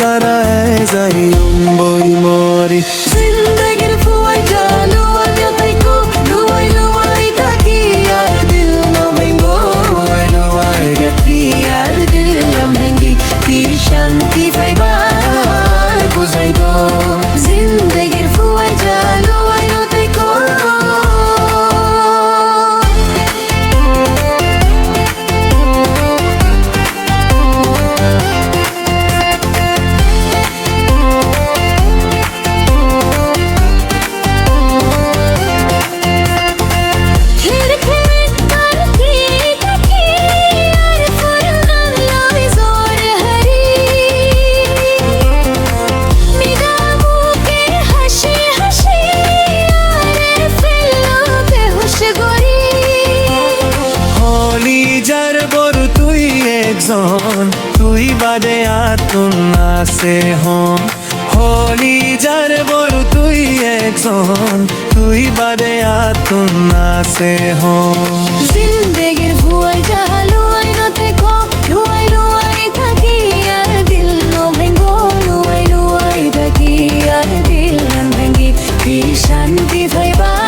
जरा है जाइम बोई मोरी जिंदगी फुआई जालू आलिया ताइको लुआई लुआई ताकी यार दिल न भेंगो लुआई लुआई गती यार दिल न भेंगी तेरी शांति फाइबा बुझाई दो जिंदगी फुआई जालू आलिया ताइको তুই বাদে আতুন আছে হন হলি যার বড় তুই একজন তুই বাদে আতুন আছে হন জিন্দেগির ভুয়াই জাহালু আইনাতে কো লুয়াই লুয়াই থাকি আর দিল ন ভেঙ্গো লুয়াই লুয়াই থাকি আর দিল ন ভেঙ্গি কি শান্তি ভাইবা